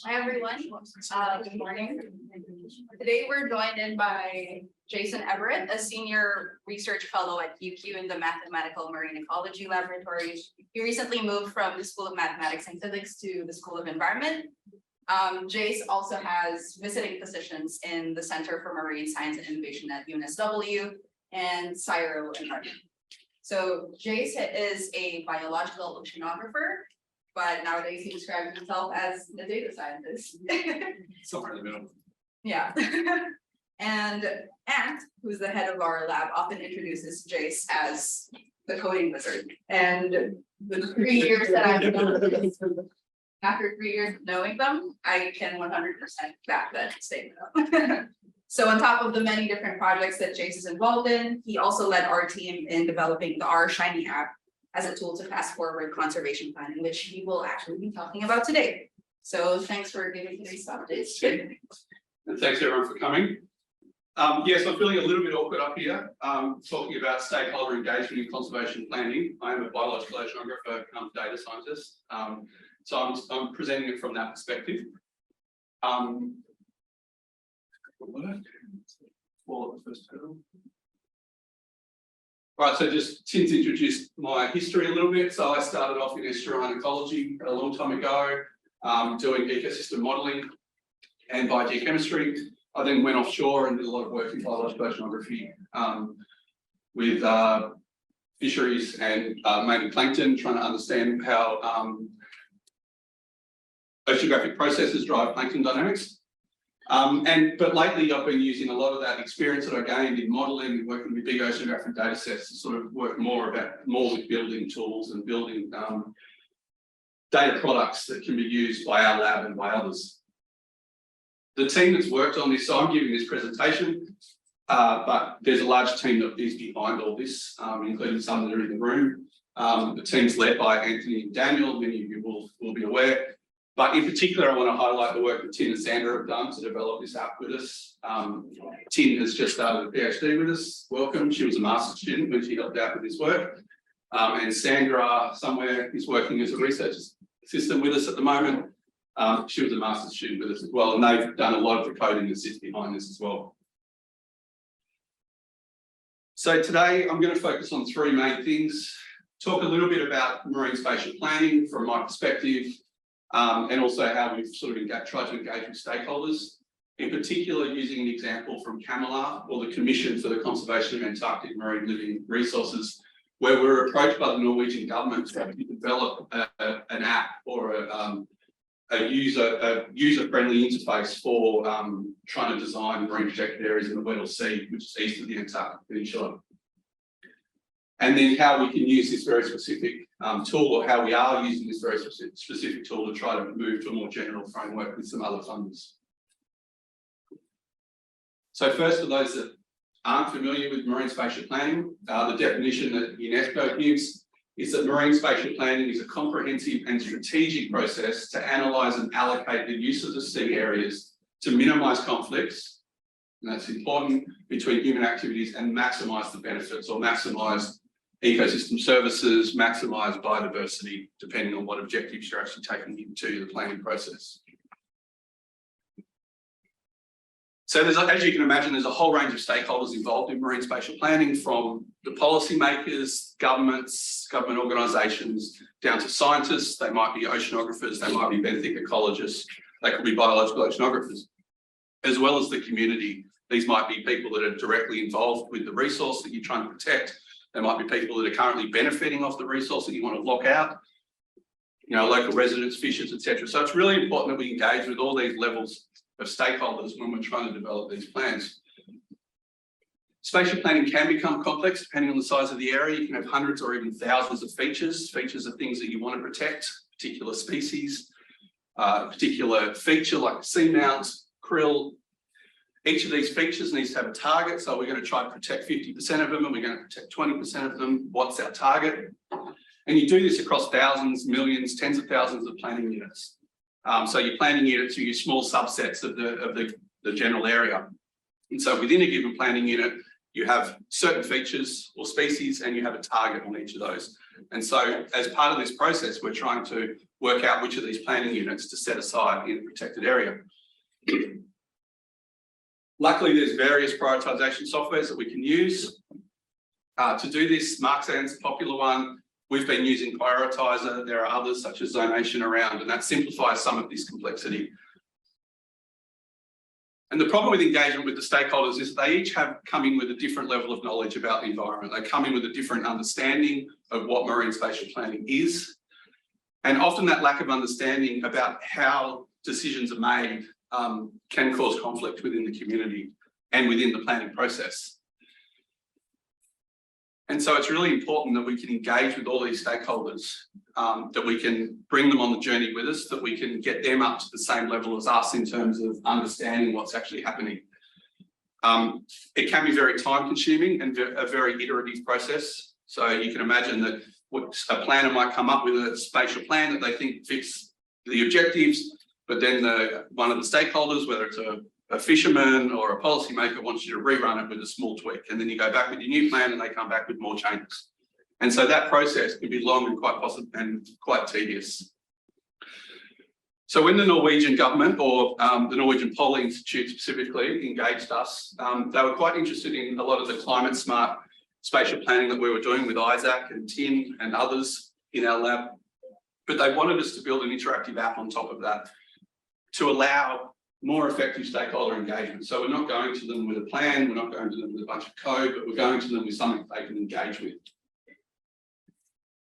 Hi, everyone. Good morning. Today, we're joined in by Jason Everett, a senior research fellow at UQ in the Mathematical Marine Ecology Laboratory. He recently moved from the School of Mathematics and Physics to the School of Environment. Jace also has visiting positions in the Center for Marine Science and Innovation at UNSW and CSIRO Environment. So Jace is a biological oceanographer, but nowadays he describes himself as a data scientist. Somewhere in the middle. Yeah. And Ant, who's the head of our lab, often introduces Jace as the coding wizard. And the 3 years that I've known, after 3 years of knowing them, I can 100% back that statement up. So on top of the many different projects that Jace is involved in, he also led our team in developing the R Shiny app as a tool to fast forward conservation planning, which he will actually be talking about today. So thanks for giving today's updates. And thanks everyone for coming. Yes, I'm feeling a little bit awkward up here, talking about stakeholder engagement in conservation planning. I am a biological oceanographer, data scientist. So I'm presenting it from that perspective. All right, so just Tim's introduced my history a little bit. So I started off in estuarine ecology a long time ago, doing ecosystem modelling and biogeochemistry. I then went offshore and did a lot of work in biological oceanography with fisheries and mainly plankton, trying to understand how oceanographic processes drive plankton dynamics. But lately I've been using a lot of that experience that I gained in modelling and working with big oceanographic data sets to sort of work more with building tools and building data products that can be used by our lab and by others. The team that's worked on this, so I'm giving this presentation, but there's a large team that is behind all this, including some that are in the room. The team's led by Anthony and Daniel, many of you will be aware. But in particular, I want to highlight the work that Tin and Sandra have done to develop this app with us. Tin has just started a PhD with us. Welcome. She was a master's student when she helped out with this work. And Sandra, somewhere, is working as a research assistant with us at the moment. She was a master's student with us as well, and they've done a lot of the coding that sits behind this as well. So today, I'm going to focus on three main things. Talk a little bit about marine spatial planning from my perspective, and also how we've sort of tried to engage with stakeholders, in particular using an example from CAMLR, or the Commission for the Conservation of Antarctic Marine Living Resources, where we were approached by the Norwegian government to develop an app or a user-friendly interface for trying to design marine protected areas in the Weddell Sea, which is east of the Antarctic Peninsula. And then how we can use this very specific tool, or how we are using this very specific tool to try to move to a more general framework with some other funders. So first, for those that aren't familiar with marine spatial planning, the definition that UNESCO gives is that marine spatial planning is a comprehensive and strategic process to analyse and allocate the use of the sea areas to minimise conflicts, and that's important, between human activities and maximise the benefits, or maximise ecosystem services, maximise biodiversity, depending on what objectives you're actually taking into the planning process. So there's, as you can imagine, there's a whole range of stakeholders involved in marine spatial planning, from the policymakers, governments, government organisations, down to scientists. They might be oceanographers, they might be benthic ecologists, they could be biological oceanographers, as well as the community. These might be people that are directly involved with the resource that you're trying to protect. There might be people that are currently benefiting off the resource that you want to lock out, you know, local residents, fishers, etc. So it's really important that we engage with all these levels of stakeholders when we're trying to develop these plans. Spatial planning can become complex depending on the size of the area. You can have hundreds or even thousands of features. Features are things that you want to protect, particular species, particular feature like seamounts, krill. Each of these features needs to have a target, so we're going to try to protect 50% of them, and we're going to protect 20% of them. What's our target? And you do this across thousands, millions, tens of thousands of planning units. So your planning units are your small subsets of the general area. And so within a given planning unit, you have certain features or species, and you have a target on each of those. And so as part of this process, we're trying to work out which of these planning units to set aside in a protected area. Luckily, there's various prioritisation softwares that we can use. To do this, Marxand's a popular one. We've been using Prioritiser. There are others such as Zonation around, and that simplifies some of this complexity. And the problem with engagement with the stakeholders is they each have come in with a different level of knowledge about the environment. They come in with a different understanding of what marine spatial planning is. And often that lack of understanding about how decisions are made can cause conflict within the community and within the planning process. And so it's really important that we can engage with all these stakeholders, that we can bring them on the journey with us, that we can get them up to the same level as us in terms of understanding what's actually happening. It can be very time consuming and a very iterative process. So you can imagine that a planner might come up with a spatial plan that they think fits the objectives, but then one of the stakeholders, whether it's a fisherman or a policymaker, wants you to rerun it with a small tweak, and then you go back with your new plan and they come back with more changes. And so that process can be long and quite tedious. So when the Norwegian government or the Norwegian Polling Institute specifically engaged us, they were quite interested in a lot of the climate smart spatial planning that we were doing with Isaac and Tim and others in our lab. But they wanted us to build an interactive app on top of that to allow more effective stakeholder engagement. So we're not going to them with a plan, we're not going to them with a bunch of code, but we're going to them with something they can engage with.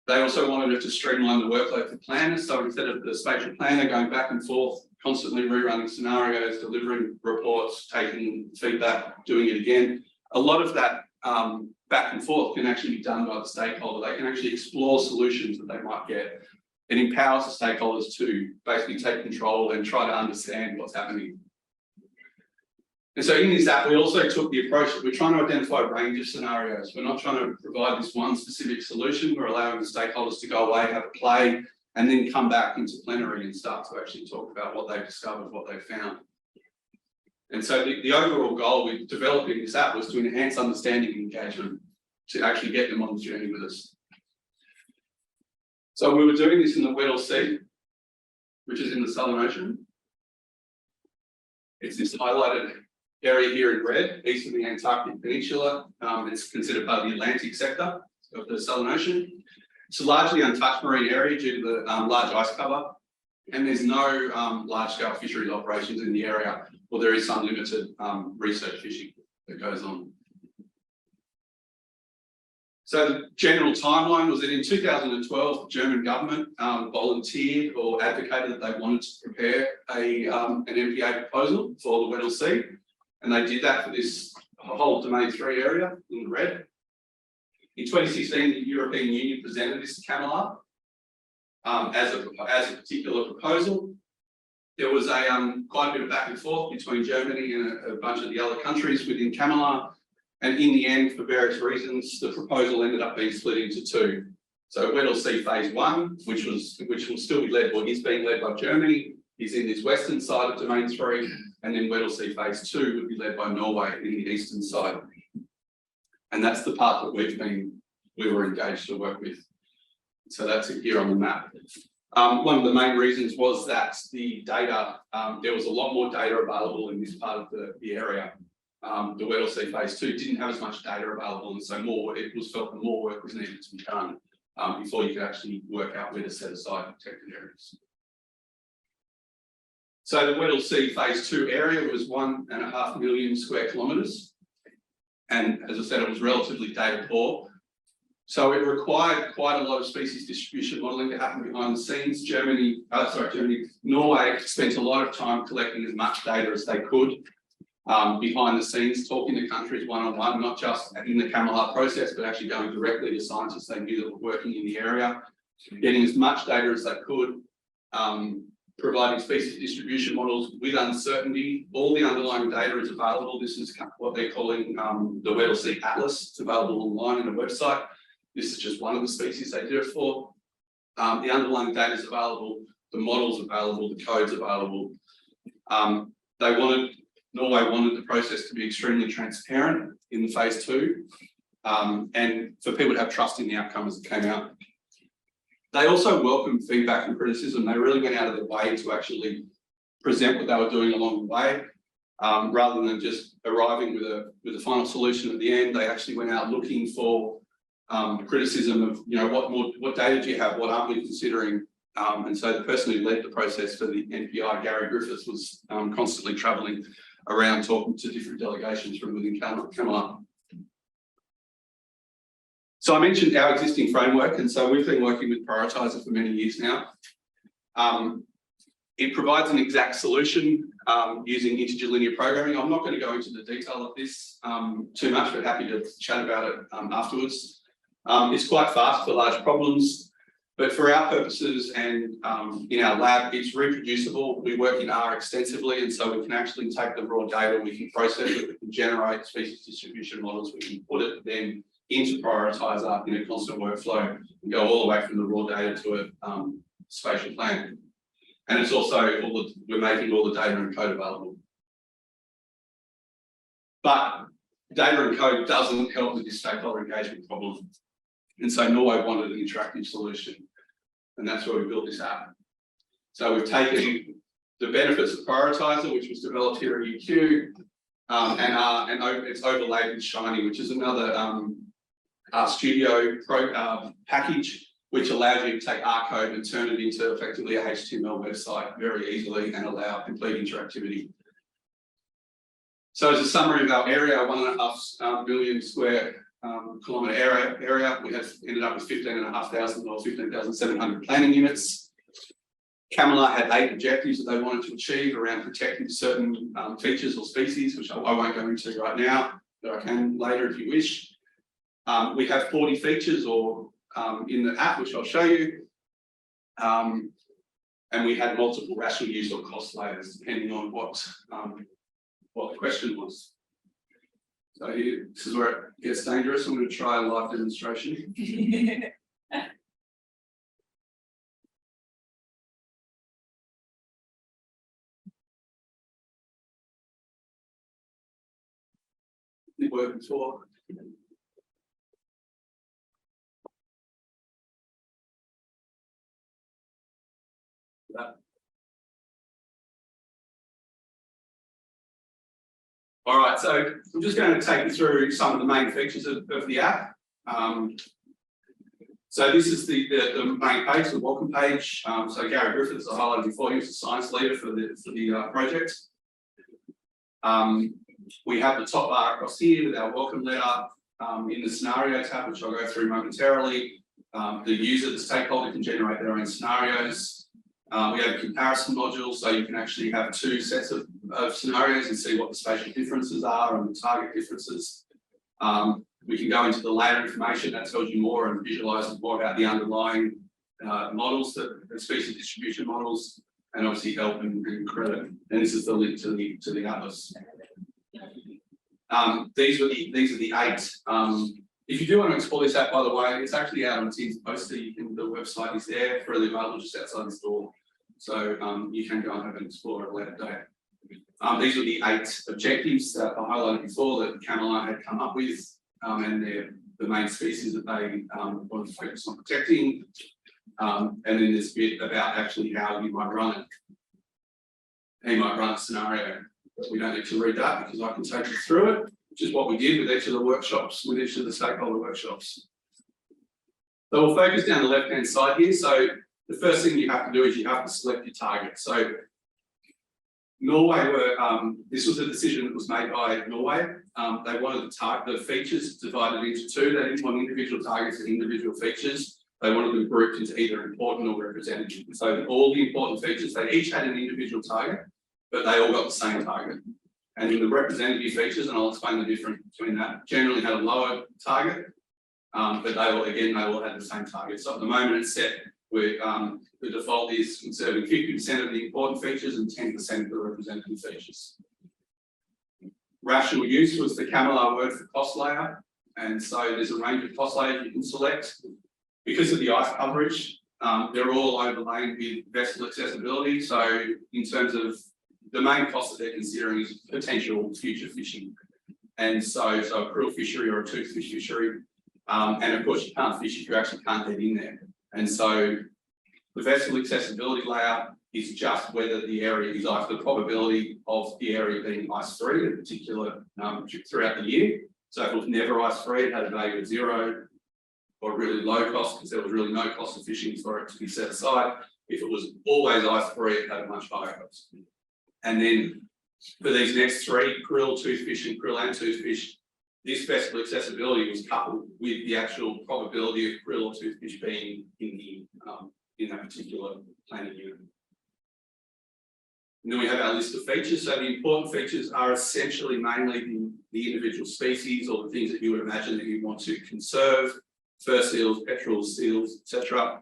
They also wanted it to streamline the workload for planners. So instead of the spatial planner going back and forth, constantly rerunning scenarios, delivering reports, taking feedback, doing it again, a lot of that back and forth can actually be done by the stakeholder. They can actually explore solutions that they might get. It empowers the stakeholders to basically take control and try to understand what's happening. And so in this app, we also took the approach that we're trying to identify a range of scenarios. We're not trying to provide this one specific solution. We're allowing the stakeholders to go away, have a play, and then come back into plenary and start to actually talk about what they've discovered, what they've found. And so the overall goal with developing this app was to enhance understanding and engagement, to actually get them on the journey with us. So we were doing this in the Weddell Sea, which is in the Southern Ocean. It's this highlighted area here in red, east of the Antarctic Peninsula. It's considered part of the Atlantic sector of the Southern Ocean. It's a largely untouched marine area due to the large ice cover, and there's no large-scale fisheries operations in the area, or there is some limited research fishing that goes on. So the general timeline was that in 2012, the German government volunteered or advocated that they wanted to prepare an MPA proposal for the Weddell Sea, and they did that for this whole Domain 3 area in the red. In 2016, the European Union presented this to CAMLR as a particular proposal. There was quite a bit of back and forth between Germany and a bunch of the other countries within CAMLR. And in the end, for various reasons, the proposal ended up being split into two. So Weddell Sea Phase 1, which will still be led, or is being led by Germany, is in this western side of Domain 3, and then Weddell Sea Phase 2 would be led by Norway in the eastern side. And that's the part that we were engaged to work with. So that's it here on the map. One of the main reasons was that the data, there was a lot more data available in this part of the area. The Weddell Sea Phase 2 didn't have as much data available, and so it was felt that more work was needed to be done before you could actually work out where to set aside protected areas. So the Weddell Sea Phase 2 area was 1.5 million square kilometres, and as I said, it was relatively data poor. So it required quite a lot of species distribution modelling to happen behind the scenes. Norway spent a lot of time collecting as much data as they could behind the scenes, talking to countries one-on-one, not just in the CAMLR process, but actually going directly to scientists they knew that were working in the area, getting as much data as they could, providing species distribution models with uncertainty. All the underlying data is available. This is what they're calling the Weddell Sea Atlas. It's available online on a website. This is just one of the species they do it for. The underlying data is available, the models available, the codes available. Norway wanted the process to be extremely transparent in the Phase 2, and for people to have trust in the outcome as it came out. They also welcomed feedback and criticism. They really went out of their way to actually present what they were doing along the way, rather than just arriving with a final solution at the end. They actually went out looking for criticism of, what data do you have? What aren't we considering? And so the person who led the process for the NPI, Gary Griffiths, was constantly travelling around talking to different delegations from within Camelot. So I mentioned our existing framework, and so we've been working with Prioritiser for many years now. It provides an exact solution using integer linear programming. I'm not going to go into the detail of this too much, but happy to chat about it afterwards. It's quite fast for large problems, but for our purposes and in our lab, it's reproducible. We work in R extensively, and so we can actually take the raw data, we can process it, we can generate species distribution models, we can put it then into Prioritiser in a constant workflow and go all the way from the raw data to a spatial plan. And it's also we're making all the data and code available. But data and code doesn't help with this stakeholder engagement problem. And so Norway wanted an interactive solution. And that's where we built this app. So we've taken the benefits of Prioritiser, which was developed here at UQ, and it's overlaid with Shiny, which is another RStudio package, which allows you to take R code and turn it into effectively a HTML website very easily and allow complete interactivity. So as a summary of our area, 1.5 million square kilometre area, we have ended up with 15,500 or 15,700 planning units. Camelot had 8 objectives that they wanted to achieve around protecting certain features or species, which I won't go into right now, but I can later if you wish. We have 40 features in the app, which I'll show you. And we had multiple rational use or cost layers, depending on what the question was. So here, this is where it gets dangerous. I'm going to try a live demonstration. It worked before. All right, so I'm just going to take you through some of the main features of the app. So this is the main page, the welcome page. So Gary Griffiths, as I highlighted before, he was the science leader for the project. We have the top bar across here with our welcome letter in the scenario tab, which I'll go through momentarily. The user, the stakeholder, can generate their own scenarios. We have a comparison module, so you can actually have 2 sets of scenarios and see what the spatial differences are and the target differences. We can go into the layer information that tells you more and visualises more about the underlying models, the species distribution models, and obviously help and credit. And this is the link to the atlas. These are the 8. If you do want to explore this app, by the way, it's actually out on a Teams poster. The website is there, freely available just outside this door. So you can go and have an explore at a later date. These are the 8 objectives that I highlighted before that Camelot had come up with, and they're the main species that they want to focus on protecting. And then there's a bit about actually how you might run it. How you might run a scenario. But we don't need to read that because I can take you through it, which is what we did with each of the workshops, with each of the stakeholder workshops. So we'll focus down the left-hand side here. So the first thing you have to do is you have to select your target. So Norway this was a decision that was made by Norway. They wanted the features divided into 2. They didn't want individual targets and individual features. They wanted them grouped into either important or representative. So all the important features, they each had an individual target, but they all got the same target. And in the representative features, and I'll explain the difference between that, generally had a lower target, but they all had the same target. So at the moment it's set where the default is conserving 50% of the important features and 10% of the representative features. Rational use was the Camelot word for cost layer. And so there's a range of cost layers you can select. Because of the ice coverage, they're all overlaid with vessel accessibility. So in terms of the main cost that they're considering is potential future fishing. And so a krill fishery or a toothfish fishery. And of course you can't fish if you actually can't get in there. And so the vessel accessibility layer is just whether the area is the probability of the area being ice-free in particular throughout the year. So if it was never ice-free, it had a value of 0 or really low cost because there was really no cost of fishing for it to be set aside. If it was always ice-free, it had a much higher cost. And then for these next 3, krill, toothfish, and krill and toothfish, this vessel accessibility was coupled with the actual probability of krill or toothfish being in that particular planning unit. And then we have our list of features. So the important features are essentially mainly the individual species or the things that you would imagine that you want to conserve, fur seals, petrels, seals, etc.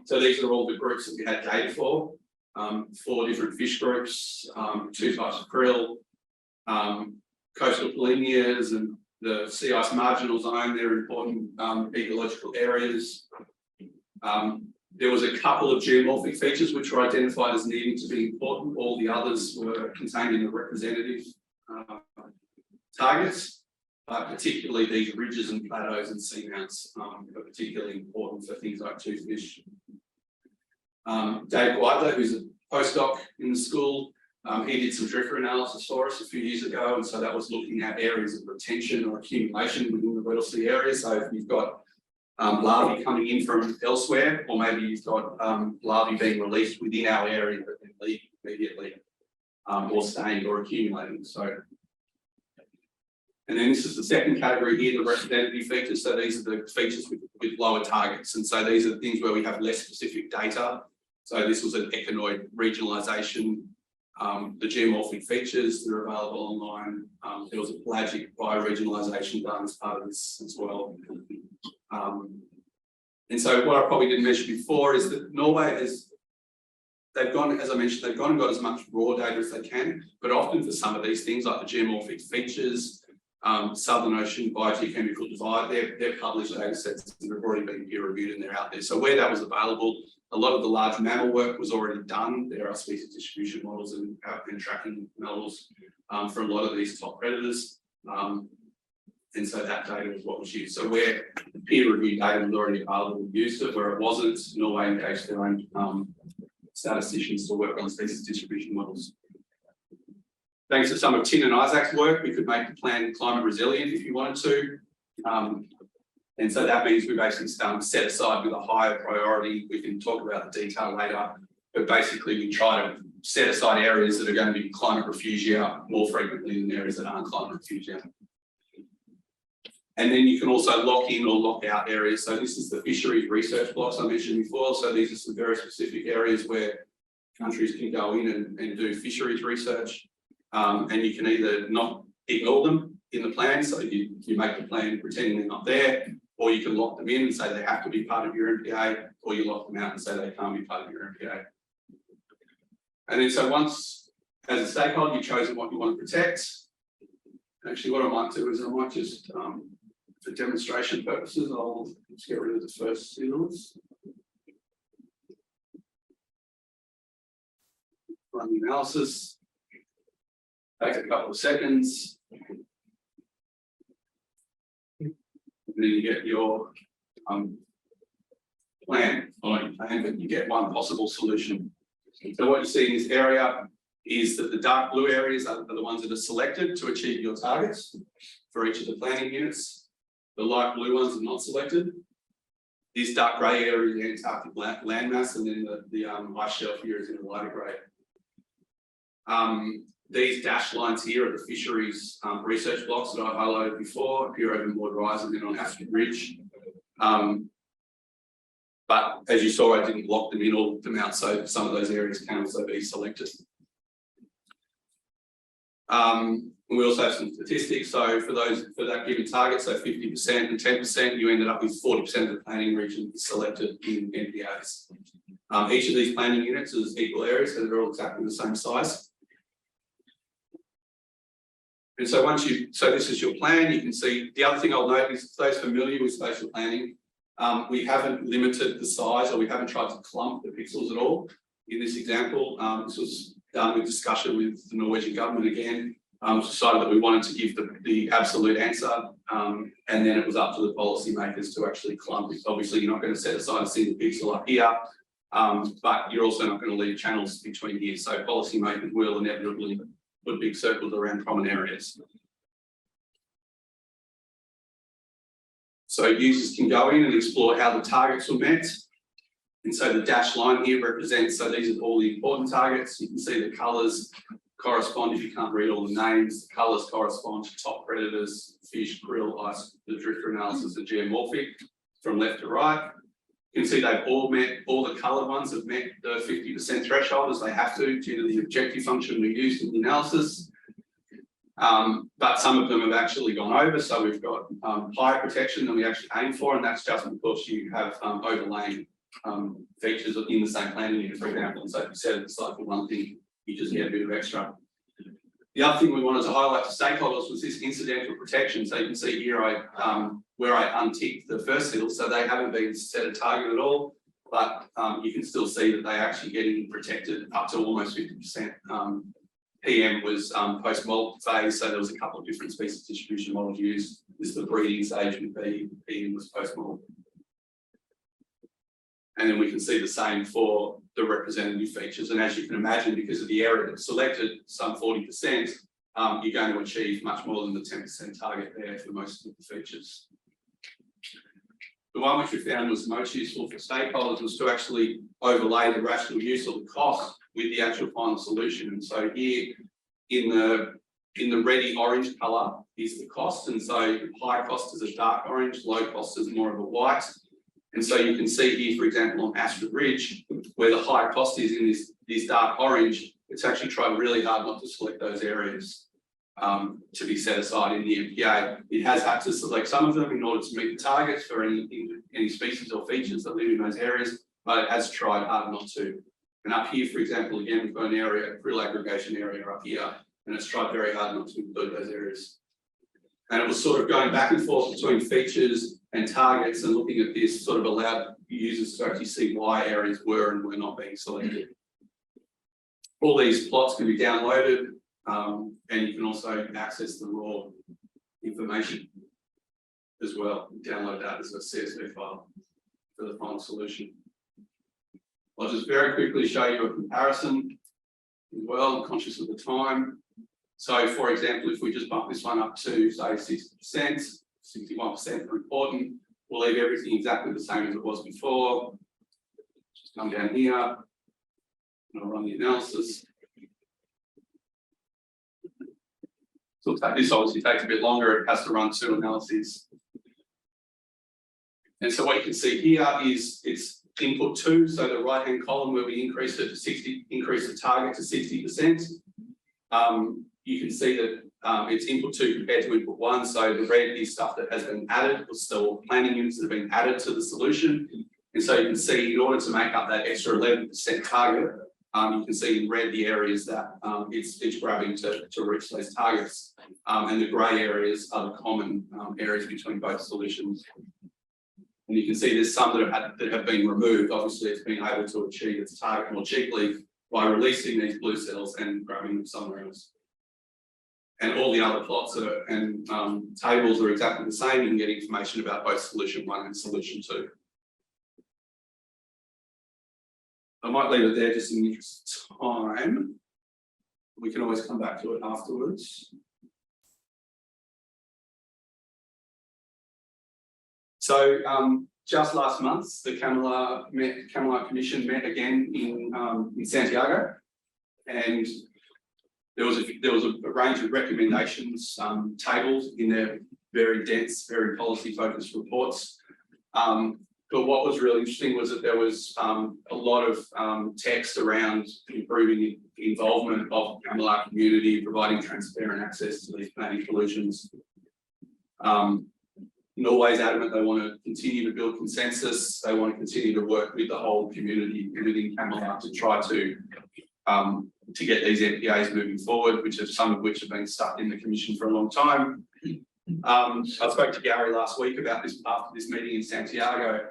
So these are all the groups that we had data for. 4 different fish groups, 2 types of krill, coastal polynyas and the sea ice marginal zone, they're important ecological areas. There was a couple of geomorphic features which were identified as needing to be important. All the others were contained in the representative targets, particularly these ridges and plateaus and seamounts are particularly important for things like toothfish. Dave Guidler, who's a postdoc in the school, he did some drifter analysis for us a few years ago, and so that was looking at areas of retention or accumulation within the Weddell Sea area. So if you've got larvae coming in from elsewhere, or maybe you've got larvae being released within our area but then leave immediately, or staying or accumulating. So, and then this is the second category here, the representative features. So these are the features with lower targets, and so these are the things where we have less specific data. So this was an echinoid regionalisation. The geomorphic features that are available online. There was a pelagic bioregionalisation done as part of this as well. And so what I probably didn't mention before is that Norway they've gone, as I mentioned, they've gone and got as much raw data as they can, but often for some of these things like the geomorphic features, Southern Ocean biogeochemical divide, they're published data sets that have already been peer reviewed and they're out there. So where that was available, a lot of the large mammal work was already done. There are species distribution models and tracking models for a lot of these top predators. And so that data was what was used. So where the peer review data was already available, we used it. Where it wasn't, Norway engaged their own statisticians to work on species distribution models. Thanks to some of Tin and Isaac's work, we could make the plan climate resilient if you wanted to. And so that means we basically set aside with a higher priority. We can talk about the detail later, but basically we try to set aside areas that are going to be climate refugia more frequently than areas that aren't climate refugia. And then you can also lock in or lock out areas. So this is the fisheries research blocks I mentioned before. So these are some very specific areas where countries can go in and do fisheries research. And you can either not ignore them in the plan, so you make the plan pretending they're not there, or you can lock them in and say they have to be part of your MPA, or you lock them out and say they can't be part of your MPA. And then so once, as a stakeholder, you've chosen what you want to protect. Actually, what I might do is I might just, for demonstration purposes, I'll just get rid of the first seals. Run the analysis. Take a couple of seconds. And then you get your plan, but you get one possible solution. So what you see in this area is that the dark blue areas are the ones that are selected to achieve your targets for each of the planning units. The light blue ones are not selected. This dark grey area is the Antarctic landmass, and then the ice shelf here is in the lighter grey. These dashed lines here are the fisheries research blocks that I highlighted before, appear over Maud Rise and then on Aspen Ridge. But as you saw, I didn't lock them in or them out, so some of those areas can also be selected. We also have some statistics. So for that given target, so 50% and 10%, you ended up with 40% of the planning region selected in NPAs. Each of these planning units is equal areas, so they're all exactly the same size. And so so this is your plan. You can see the other thing I'll note is those familiar with spatial planning, we haven't limited the size, or we haven't tried to clump the pixels at all in this example. This was done with discussion with the Norwegian government again. decided that we wanted to give the absolute answer, and then it was up to the policymakers to actually clump it. Obviously, you're not going to set aside a single pixel up here, but you're also not going to leave channels between here. So policymakers will inevitably put big circles around common areas. So users can go in and explore how the targets were met. And so the dashed line here represents, so these are all the important targets. You can see the colours correspond, if you can't read all the names, the colours correspond to top predators, fish, krill, ice, the drifter analysis, and geomorphic from left to right. You can see they've all met, all the coloured ones have met the 50% threshold as they have to due to the objective function we used in the analysis. But some of them have actually gone over, so we've got higher protection than we actually aim for, and that's just because you have overlaying features in the same planning unit, for example. And so if you set it aside for one thing, you just get a bit of extra. The other thing we wanted to highlight to stakeholders was this incidental protection. So you can see here where I unticked the first hill, so they haven't been set a target at all, but you can still see that they're actually getting protected up to almost 50%. PM was post-molt phase, so there was a couple of different species distribution models used. This is the breeding stage with B, PM was post-molt. And then we can see the same for the representative features. And as you can imagine, because of the area that's selected, some 40%, you're going to achieve much more than the 10% target there for most of the features. The one which we found was most useful for stakeholders was to actually overlay the rational use of the cost with the actual final solution. And so here in the reddy orange colour is the cost. And so high cost is a dark orange, low cost is more of a white. And so you can see here, for example, on Ashford Ridge, where the high cost is in this dark orange, it's actually tried really hard not to select those areas to be set aside in the MPA. It has had to select some of them in order to meet the targets for any species or features that live in those areas, but it has tried hard not to. And up here, for example, again, we've got an area, a krill aggregation area up here, and it's tried very hard not to include those areas. And it was sort of going back and forth between features and targets, and looking at this sort of allowed users to actually see why areas were and were not being selected. All these plots can be downloaded, and you can also access the raw information as well. Download that as a CSV file for the final solution. I'll just very quickly show you a comparison as well. I'm conscious of the time. So, for example, if we just bump this one up to, say, 60%, 61% for important, we'll leave everything exactly the same as it was before. Just come down here, and I'll run the analysis. So this obviously takes a bit longer. It has to run 2 analyses. And so what you can see here is it's input 2, so the right-hand column where we increased it to 60, increase the target to 60%. You can see that it's input 2 compared to input 1. So the red is stuff that has been added, or still planning units that have been added to the solution. And so you can see in order to make up that extra 11% target, you can see in red the areas that it's grabbing to reach those targets. And the grey areas are the common areas between both solutions. And you can see there's some that have been removed. Obviously, it's been able to achieve its target more cheaply by releasing these blue cells and grabbing them somewhere else. And all the other plots and tables are exactly the same. You can get information about both solution 1 and solution 2. I might leave it there just in the interest of time. We can always come back to it afterwards. So just last month, the Camelot Commission met again in Santiago, and there was a range of recommendations tabled in their very dense, very policy-focused reports. But what was really interesting was that there was a lot of text around improving the involvement of the Camelot community, providing transparent access to these planning solutions. Norway's adamant they want to continue to build consensus. They want to continue to work with the whole community within Camelot to try to get these MPAs moving forward, some of which have been stuck in the commission for a long time. I spoke to Gary last week about this after this meeting in Santiago,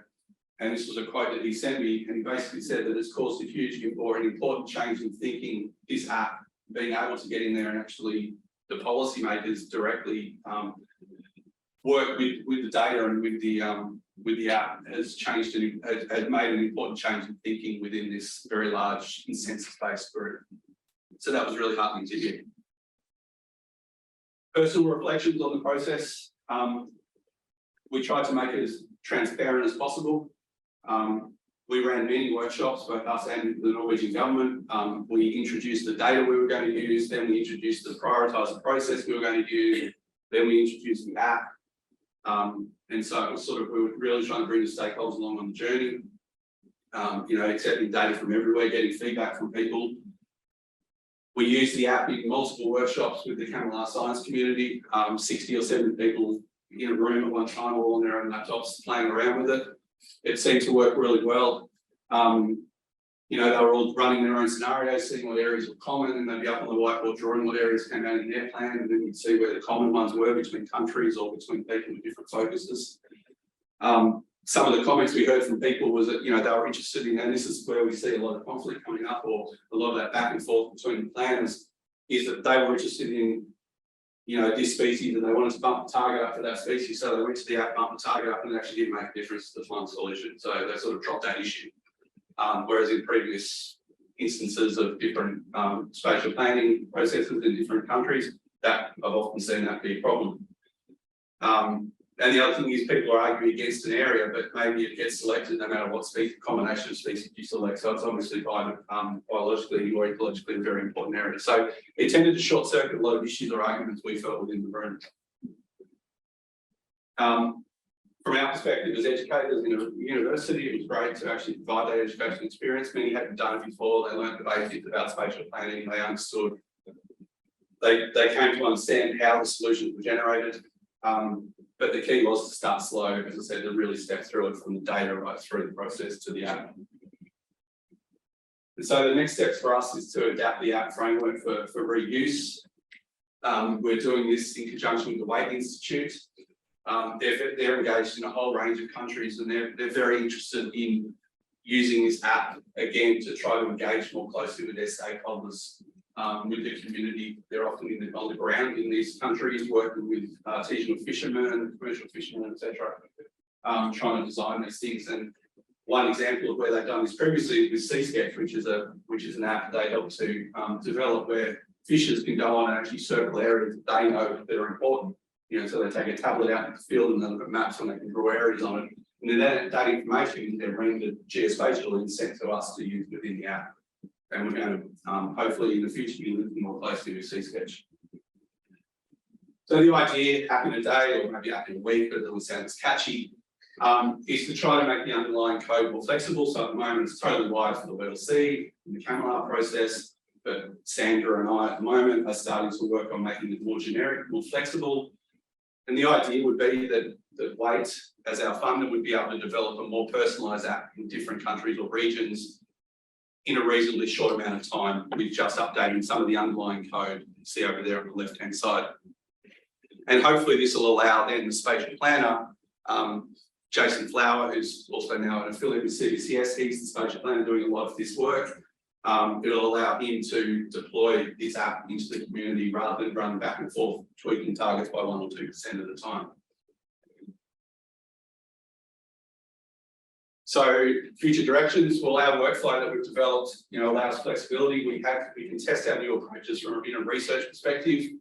and this was a quote that he sent me, and he basically said that it's caused a huge or an important change in thinking, this app, being able to get in there and actually the policymakers directly work with the data and with the app has changed and has made an important change in thinking within this very large consensus-based group. So that was really heartening to hear. Personal reflections on the process. We tried to make it as transparent as possible. We ran many workshops, both us and the Norwegian government. We introduced the data we were going to use, then we introduced the prioritised process we were going to use, then we introduced the app. And so it was sort of, we were really trying to bring the stakeholders along on the journey, accepting data from everywhere, getting feedback from people. We used the app in multiple workshops with the Camilla science community, 60 or 70 people in a room at one time, all on their own laptops playing around with it. It seemed to work really well. They were all running their own scenarios, seeing what areas were common, and they'd be up on the whiteboard drawing what areas came out in their plan, and then you'd see where the common ones were between countries or between people with different focuses. Some of the comments we heard from people was that, they were interested in, and this is where we see a lot of conflict coming up, or a lot of that back and forth between the planners, is that they were interested in, this species, and they wanted to bump the target up for that species, so they went to the app, bumped the target up, and it actually didn't make a difference to the final solution. So they sort of dropped that issue. Whereas in previous instances of different spatial planning processes in different countries, that I've often seen that be a problem. And the other thing is people are arguing against an area, but maybe it gets selected no matter what combination of species you select. So it's obviously biologically or ecologically a very important area. So it tended to short circuit a lot of issues or arguments we felt within the room. From our perspective as educators in a university, it was great to actually provide that education experience. Many hadn't done it before. They learned the basics about spatial planning. They understood. They came to understand how the solutions were generated. But the key was to start slow, as I said, to really step through it from the data right through the process to the app. And so the next steps for us is to adapt the app framework for reuse. We're doing this in conjunction with the Waite Institute. They're engaged in a whole range of countries, and they're very interested in using this app again to try to engage more closely with their stakeholders, with the community. They're often on the ground in these countries, working with artisanal fishermen, commercial fishermen, etc., trying to design these things. And one example of where they've done this previously is with CBCS, which is an app they help to develop, where fishers can go on and actually circle areas that they know that are important. So they take a tablet out in the field and then look at maps and they can draw areas on it. And then that information is then rendered geospatially and sent to us to use within the app. And we're going to hopefully in the future be looking more closely with CSketch. So the idea, app in a day or maybe app in a week, but it doesn't sound as catchy, is to try to make the underlying code more flexible. So at the moment it's totally wired for the WLC in the Camilla process, but Sandra and I at the moment are starting to work on making it more generic, more flexible. And the idea would be that Waite, as our funder, would be able to develop a more personalised app in different countries or regions in a reasonably short amount of time, with just updating some of the underlying code you see over there on the left-hand side. And hopefully this will allow then the spatial planner, Jason Flower, who's also now an affiliate with CBCS, he's the spatial planner doing a lot of this work. It'll allow him to deploy this app into the community rather than run back and forth, tweaking targets by 1 or 2% at a time. So future directions will allow workflow that we've developed, allows flexibility. We can test our new approaches from a research perspective.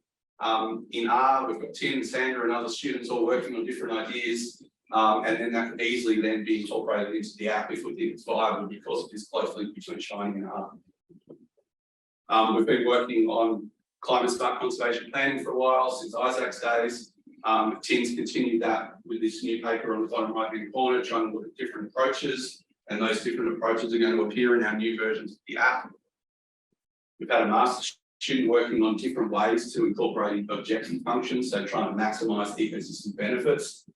In R, we've got Tim, Sandra, and other students all working on different ideas. And then that can easily then be incorporated into the app if we think it's viable because of this close link between Shining and R. We've been working on climate smart conservation planning for a while, since Isaac's days. Tim's continued that with this new paper on the bottom right-hand corner, trying to look at different approaches, and those different approaches are going to appear in our new versions of the app. We've had a master's student working on different ways to incorporate objective functions, so trying to maximise the ecosystem benefits.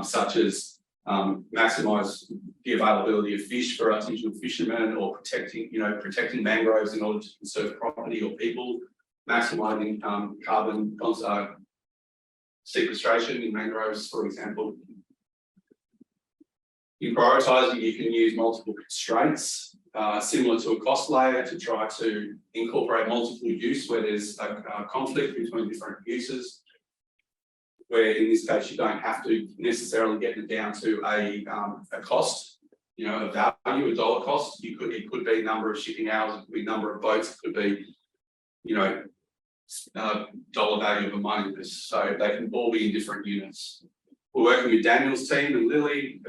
Such as maximise the availability of fish for artisanal fishermen, or protecting mangroves in order to conserve property or people, maximising carbon sequestration in mangroves, for example. In prioritising, you can use multiple constraints. similar to a cost layer to try to incorporate multiple use where there's a conflict between different uses. Where in this case, you don't have to necessarily get it down to a cost, you know, a value, a dollar cost. It could be number of shipping hours, it could be number of boats, it could be, you know, dollar value of a mining business. So they can all be in different units. We're working with Daniel's team and Lily.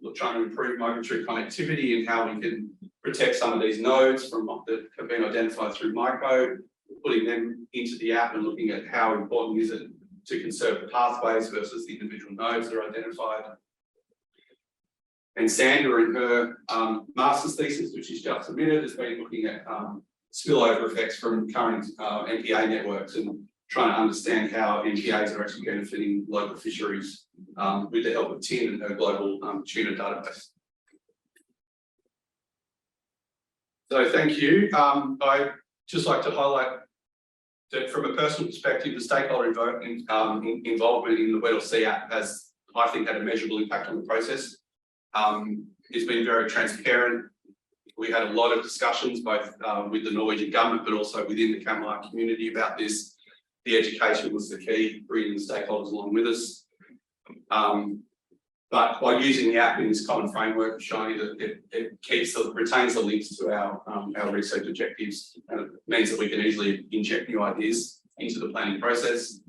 We're trying to improve migratory connectivity and how we can protect some of these nodes from that have been identified through MyCode, putting them into the app and looking at how important is it to conserve the pathways versus the individual nodes that are identified. And Sandra in her master's thesis, which she's just submitted, has been looking at spillover effects from current MPA networks and trying to understand how MPAs are actually benefiting local fisheries with the help of TIN and her global tuna database. So thank you. I'd just like to highlight that from a personal perspective, the stakeholder involvement in the Weddell Sea app has, I think, had a measurable impact on the process. It's been very transparent. We had a lot of discussions, both with the Norwegian government, but also within the Camelot community about this. The education was the key, bringing the stakeholders along with us. But by using the app in this common framework, showing that it retains the links to our research objectives, and it means that we can easily inject new ideas into the planning process.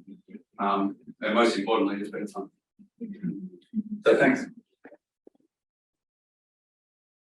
And most importantly, it's been fun. So thanks.